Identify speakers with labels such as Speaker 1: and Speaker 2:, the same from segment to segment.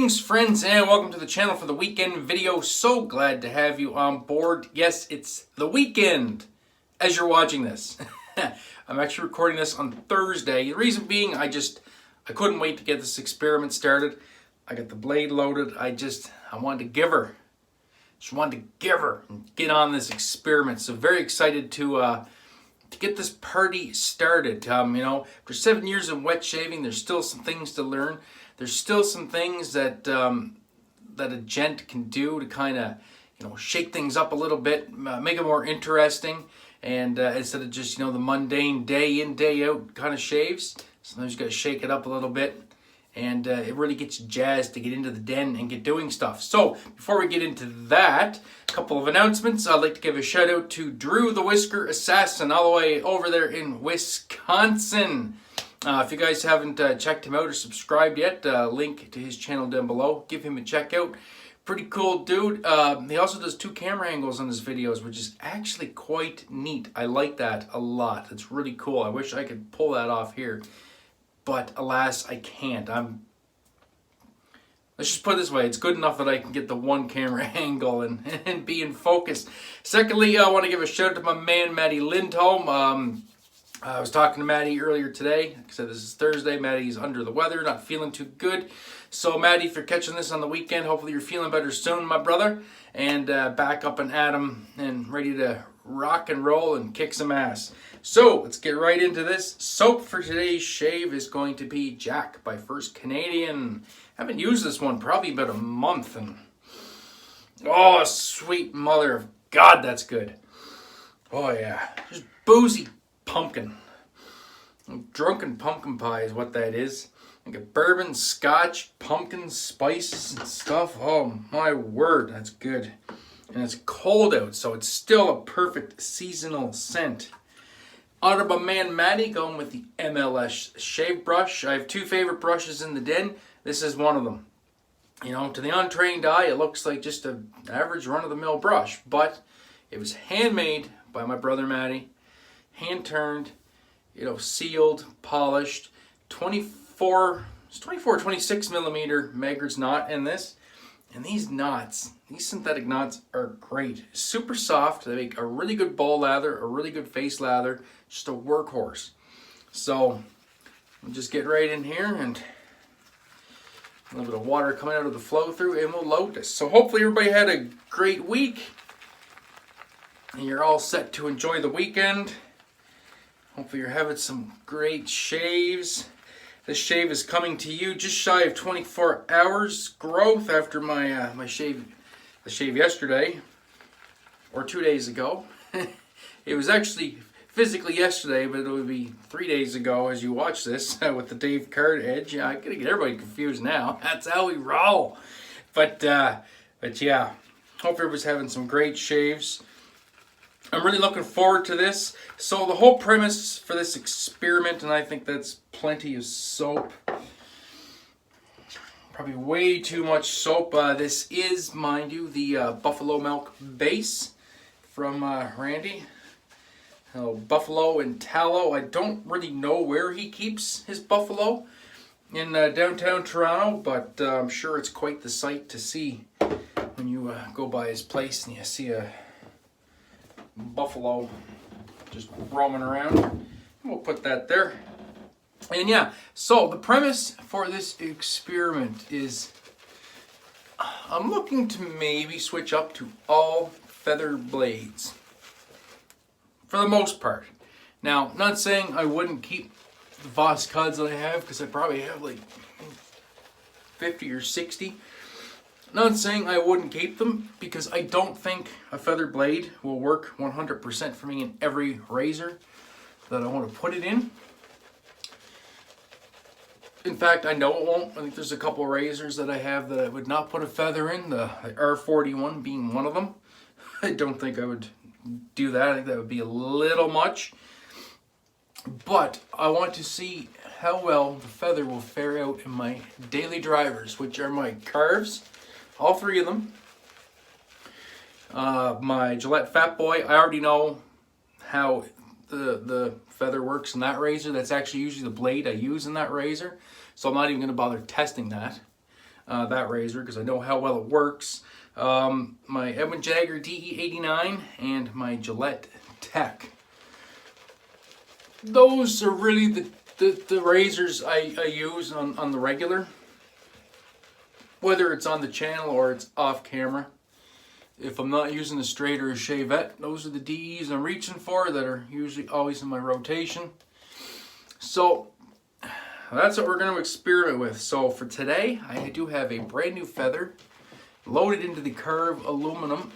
Speaker 1: Greetings friends and welcome to the channel for the weekend video. So glad to have you on board. Yes, it's the weekend as you're watching this. I'm actually recording this on Thursday. The reason being I couldn't wait to get this experiment started. I got the blade loaded. I wanted to give her. Just wanted to give her and get on this experiment. So very excited to get this party started. After 7 years of wet shaving, there's still some things to learn. There's still some things that that a gent can do to kind of, shake things up a little bit, make it more interesting, and instead of just, the mundane day in, day out kind of shaves. Sometimes you got to shake it up a little bit, and it really gets you jazzed to get into the den and get doing stuff. So before we get into that, a couple of announcements. I'd like to give a shout out to Drew the Whisker Assassin all the way over there in Wisconsin. If you guys haven't checked him out or subscribed yet, link to his channel down below. Give him a check out. Pretty cool dude. He also does 2 camera angles on his videos, which is actually quite neat. I like that a lot. It's really cool. I wish I could pull that off here, but alas, I can't. Let's just put it this way. It's good enough that I can get the 1 camera angle and be in focus. Secondly, I want to give a shout out to my man, Matti Lindholm. I was talking to Matti earlier today. Like I said, this is Thursday. Matti's under the weather, not feeling too good. So Matti, if you're catching this on the weekend, hopefully you're feeling better soon, my brother. And back up and at 'em and ready to rock and roll and kick some ass. So let's get right into this. Soap for today's shave is going to be Jack by First Canadian. Haven't used this one probably about a month, and oh, sweet mother of God, that's good. Oh yeah, just boozy pumpkin. Drunken pumpkin pie is what that is. Like a bourbon, scotch, pumpkin, spices and stuff. Oh my word, that's good. And it's cold out, so it's still a perfect seasonal scent. Out of my man Matti, going with the MLS shave brush. I have 2 favorite brushes in the den. This is one of them. To the untrained eye, it looks like just an average run-of-the-mill brush, but it was handmade by my brother Matti. Hand-turned, sealed, polished, 26 millimeter Maggards knot in this. And these knots, these synthetic knots are great. Super soft. They make a really good bowl lather, a really good face lather, just a workhorse. So we'll just get right in here and a little bit of water coming out of the flow through, and we'll load this. So hopefully everybody had a great week and you're all set to enjoy the weekend. Hopefully you're having some great shaves. This shave is coming to you just shy of 24 hours growth after my the shave yesterday, or 2 days ago. It was actually physically yesterday, but it would be 3 days ago as you watch this with the Dave Card edge. Yeah, I gotta get everybody confused now. That's how we roll. But yeah, hope everybody's having some great shaves. I'm really looking forward to this. So the whole premise for this experiment, and I think that's plenty of soap. Probably way too much soap. This is, mind you, the buffalo milk base from Randy. Buffalo and tallow. I don't really know where he keeps his buffalo in downtown Toronto, but I'm sure it's quite the sight to see when you go by his place and you see a buffalo just roaming around. We'll put that there. And yeah, so the premise for this experiment is I'm looking to maybe switch up to all feather blades for the most part. Now, not saying I wouldn't keep the Voskhods that I have, because I probably have like 50 or 60. Not saying I wouldn't keep them, because I don't think a feather blade will work 100% for me in every razor that I want to put it in. In fact, I know it won't. I think there's a couple razors that I have that I would not put a feather in, the R41 being one of them. I don't think I would do that. I think that would be a little much. But I want to see how well the feather will fare out in my daily drivers, which are my Karves. All 3 of them. My Gillette Fat Boy, I already know how the feather works in that razor. That's actually usually the blade I use in that razor. So I'm not even going to bother testing that. that razor because I know how well it works. My Edwin Jagger DE89 and my Gillette Tech. Those are really the razors I use on the regular, whether it's on the channel or it's off camera. If I'm not using a straight or a shavette, those are the DEs I'm reaching for that are usually always in my rotation. So that's what we're going to experiment with. So for today, I do have a brand new feather loaded into the Karve Aluminum.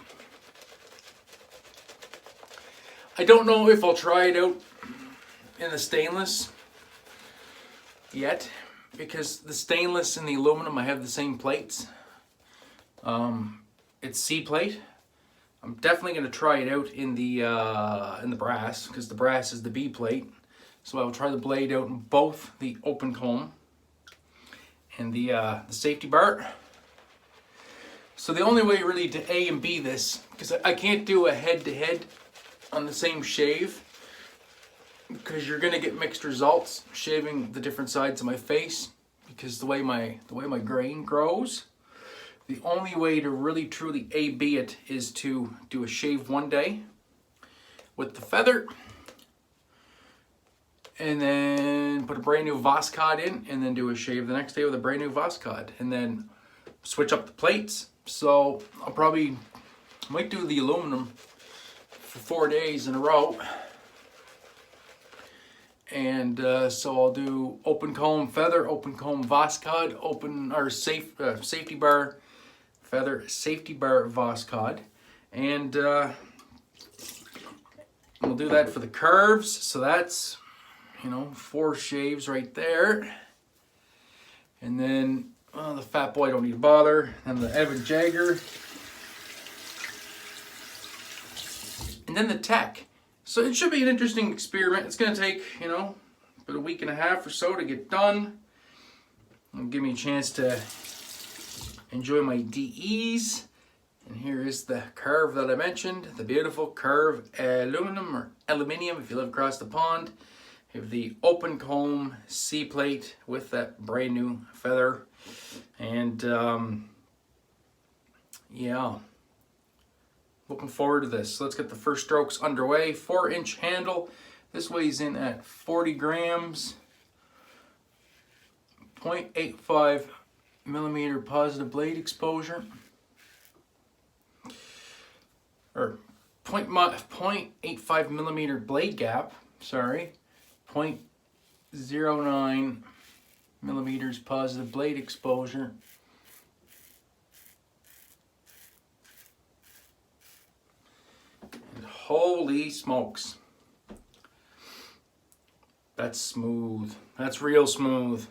Speaker 1: I don't know if I'll try it out in the stainless yet, because the stainless and the aluminum, I have the same plates. It's C plate. I'm definitely going to try it out in the brass, because the brass is the B plate. So I will try the blade out in both the open comb and the safety bar. So the only way really to A and B this, because I can't do a head-to-head on the same shave, because you're going to get mixed results shaving the different sides of my face, because the way my grain grows. The only way to really truly A-B it is to do a shave one day with the feather, and then put a brand new Voskhod in, and then do a shave the next day with a brand new Voskhod, and then switch up the plates. So I might do the aluminum for 4 days in a row, and so I'll do open comb feather, open comb Voskhod, safety bar feather, safety bar Voskhod, and we'll do that for the curves. So that's 4 shaves right there, and then the Fat Boy don't need to bother, and the Edwin Jagger, and then the Tech. So it should be an interesting experiment. It's going to take about a week and a half or so to get done. It'll give me a chance to enjoy my DEs. And here is the Karve that I mentioned, the beautiful Karve Aluminum, or aluminium if you live across the pond. You have the open comb C plate with that brand new feather. And yeah, looking forward to this. So let's get the first strokes underway. 4-inch handle. This weighs in at 40 grams. 0.85 millimeter positive blade exposure, or 0.85 millimeter blade gap, sorry, 0.09 millimeters positive blade exposure. And holy smokes, that's smooth. That's real smooth.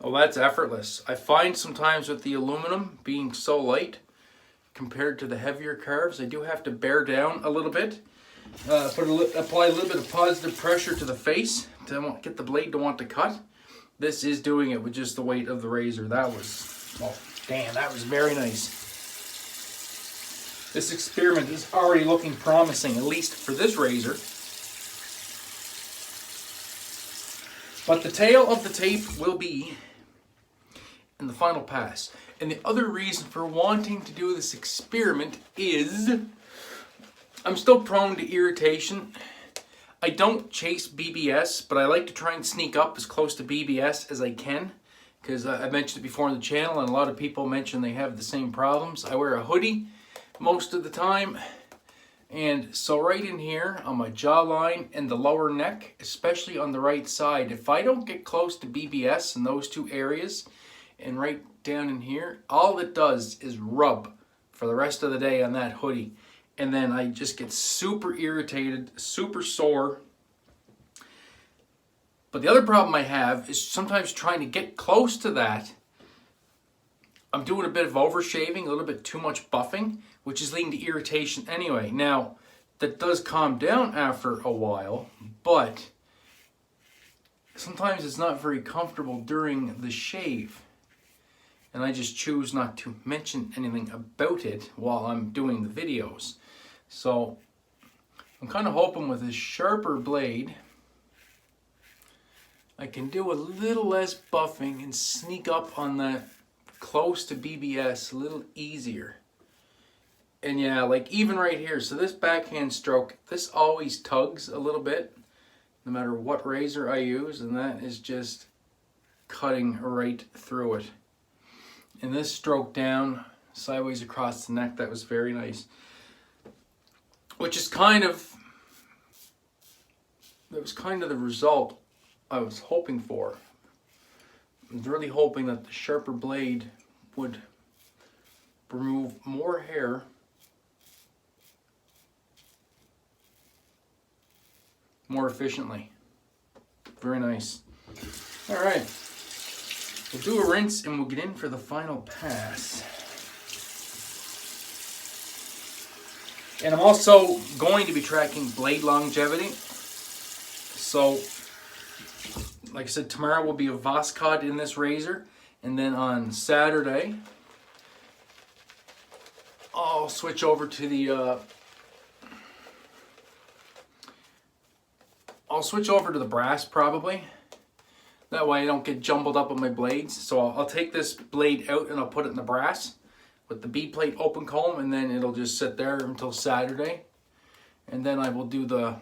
Speaker 1: Oh, that's effortless. I find sometimes with the aluminum being so light compared to the heavier Karves, I do have to bear down a little bit. Apply a little bit of positive pressure to the face to get the blade to want to cut. This is doing it with just the weight of the razor. That was, oh damn, that was very nice. This experiment is already looking promising, at least for this razor. But the tail of the tape will be in the final pass. And the other reason for wanting to do this experiment is I'm still prone to irritation. I don't chase BBS, but I like to try and sneak up as close to BBS as I can, because I mentioned it before on the channel, and a lot of people mention they have the same problems. I wear a hoodie most of the time, and so right in here on my jawline and the lower neck, especially on the right side, if I don't get close to BBS in those two areas, and right down in here, all it does is rub for the rest of the day on that hoodie. And then I just get super irritated, super sore. But the other problem I have is sometimes trying to get close to that, I'm doing a bit of overshaving, a little bit too much buffing, which is leading to irritation anyway. Now, that does calm down after a while, but sometimes it's not very comfortable during the shave. And I just choose not to mention anything about it while I'm doing the videos. So I'm kind of hoping with this sharper blade I can do a little less buffing and sneak up on that close to BBS a little easier. And yeah, like even right here, so this backhand stroke, this always tugs a little bit, no matter what razor I use, and that is just cutting right through it. And this stroke down, sideways across the neck, that was very nice. Which is kind of, that was kind of the result I was hoping for. I was really hoping that the sharper blade would remove more hair more efficiently. Very nice. All right, we'll do a rinse and we'll get in for the final pass. And I'm also going to be tracking blade longevity. So, like I said, tomorrow will be a Voskhod in this razor, and then on Saturday, I'll switch over to the brass probably. That way I don't get jumbled up on my blades. So I'll take this blade out and I'll put it in the brass with the B plate open comb, and then it'll just sit there until Saturday. And then I will do the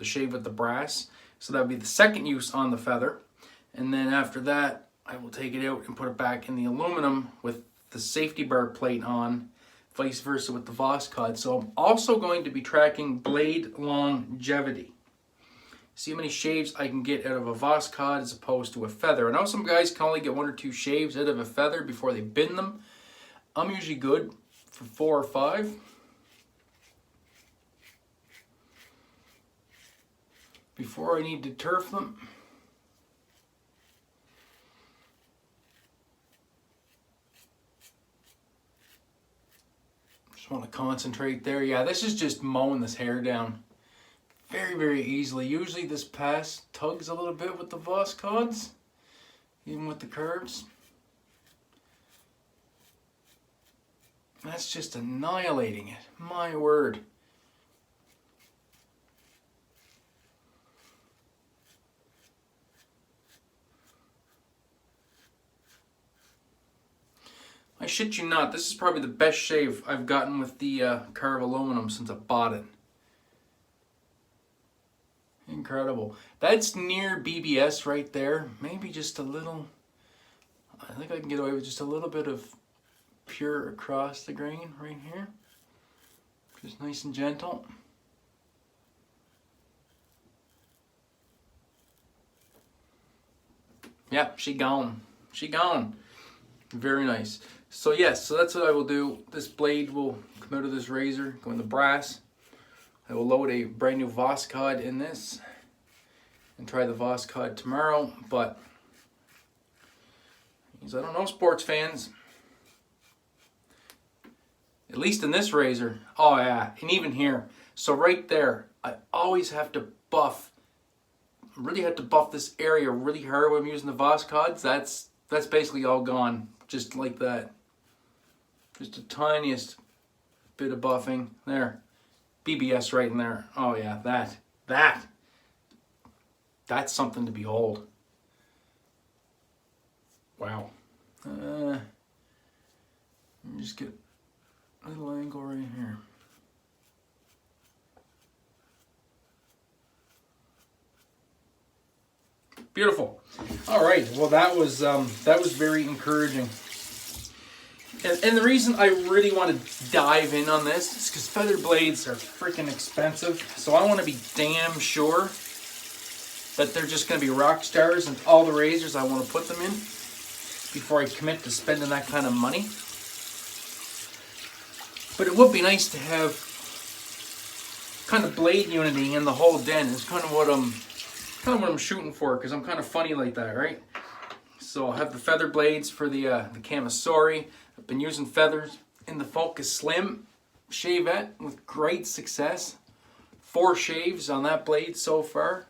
Speaker 1: shave with the brass. So that'll be the second use on the feather. And then after that, I will take it out and put it back in the aluminum with the safety bar plate on, vice versa with the Voskhod. So I'm also going to be tracking blade longevity. See how many shaves I can get out of a Voskhod as opposed to a feather. I know some guys can only get 1 or 2 shaves out of a feather before they bin them. I'm usually good for 4 or 5. Before I need to turf them. Just want to concentrate there. Yeah, this is just mowing this hair down very, very easily. Usually this pass tugs a little bit with the Voskhods, even with the curves. That's just annihilating it. My word. I shit you not, this is probably the best shave I've gotten with the Karve Aluminum since I bought it. Incredible. That's near BBS right there. Maybe just a little, I think I can get away with just a little bit of pure across the grain right here. Just nice and gentle. Yep, she gone. She gone. Very nice. So yes, so that's what I will do. This blade will come out of this razor, go in the brass. I will load a brand new Voskhod in this and try the Voskhod tomorrow, but I don't know, sports fans. At least in this razor, oh yeah, and even here. So right there, I always have to buff, really have to buff this area really hard when I'm using the Voskhods. That's basically all gone, just like that. Just the tiniest bit of buffing there. BBS right in there. Oh yeah, that's something to behold. Wow. Let me just get a little angle right here. Beautiful. All right. Well, that was very encouraging. And the reason I really want to dive in on this is because feather blades are freaking expensive. So I want to be damn sure that they're just going to be rock stars in all the razors I want to put them in before I commit to spending that kind of money. But it would be nice to have kind of blade unity in the whole den. Is kind of what I'm shooting for, because I'm kind of funny like that, right? So I'll have the feather blades for the Camisori. I've been using feathers in the Focus Slim shavette with great success. 4 shaves on that blade so far,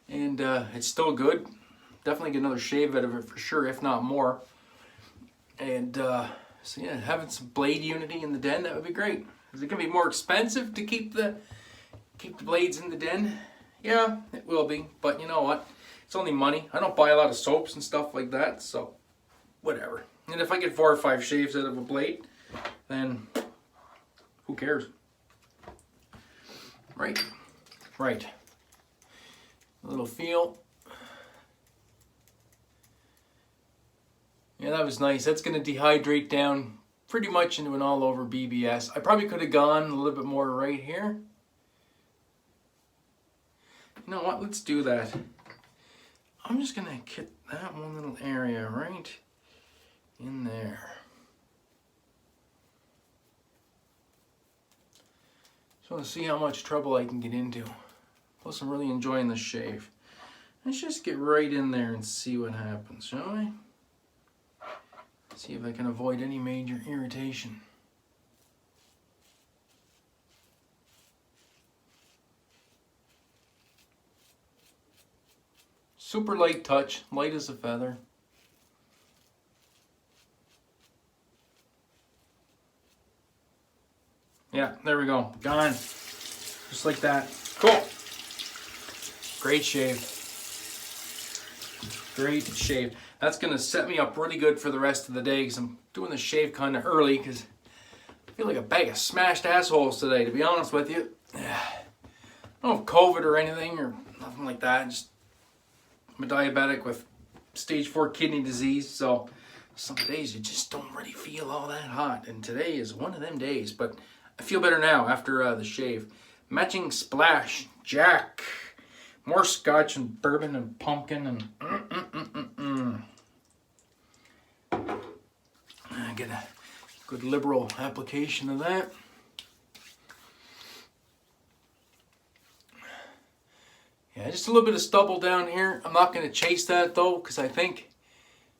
Speaker 1: and it's still good. Definitely get another shave out of it for sure, if not more. And so yeah, having some blade unity in the den, that would be great. Is it going to be more expensive to keep the blades in the den? Yeah, it will be. But you know what? It's It's only money. I don't buy a lot of soaps and stuff like that, so whatever. And if I get 4 or 5 shaves out of a blade, then who cares? Right. Right. A little feel. Yeah, that was nice. That's going to dehydrate down pretty much into an all-over BBS. I probably could have gone a little bit more right here. You know what? Let's do that. I'm just going to get that one little area right in there. Just want to see how much trouble I can get into. Plus, I'm really enjoying the shave. Let's just get right in there and see what happens, shall we? See if I can avoid any major irritation. Super light touch, light as a feather. Yeah, there we go. Gone. Just like that. Cool. Great shave. Great shave. That's going to set me up really good for the rest of the day because I'm doing the shave kind of early because I feel like a bag of smashed assholes today, to be honest with you. I don't have COVID or anything or nothing like that. Just I'm a diabetic with stage 4 kidney disease, so some days you just don't really feel all that hot. And today is one of them days, but I feel better now after the shave. Matching splash, Jack. More scotch and bourbon and pumpkin and I get a good liberal application of that. Yeah, just a little bit of stubble down here. I'm not going to chase that though because I think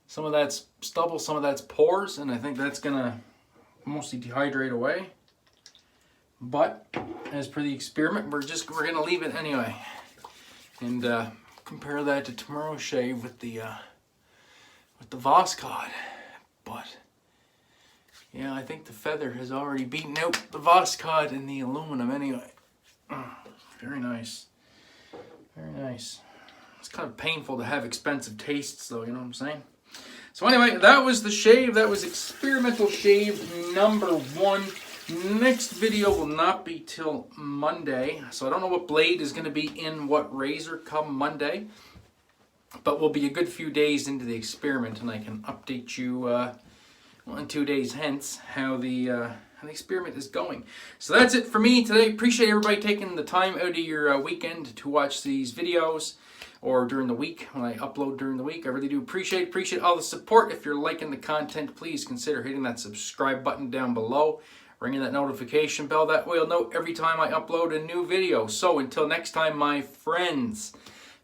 Speaker 1: some of that's stubble, some of that's pores, and I think that's going to mostly dehydrate away. But as per the experiment, we're going to leave it anyway. And compare that to tomorrow's shave with the Voskhod. But yeah, I think the feather has already beaten out the Voskhod and the aluminum anyway. Very nice. Very nice. It's kind of painful to have expensive tastes though, you know what I'm saying? So anyway, that was the shave. That was experimental shave number 1. Next video will not be till Monday, so I don't know what blade is going to be in what razor come Monday, but we'll be a good few days into the experiment, and I can update you in 2 days hence how the experiment is going. So that's it for me today. Appreciate everybody taking the time out of your weekend to watch these videos, or during the week when I upload during the week. I really do appreciate all the support. If you're liking the content, please consider hitting that subscribe button down below. Ringing that notification bell, that way you'll know every time I upload a new video. So until next time, my friends,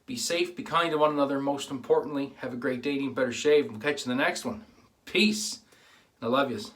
Speaker 1: be safe, be kind to one another. Most importantly, have a great day, eating better shave. We'll catch you in the next one. Peace. I love yous.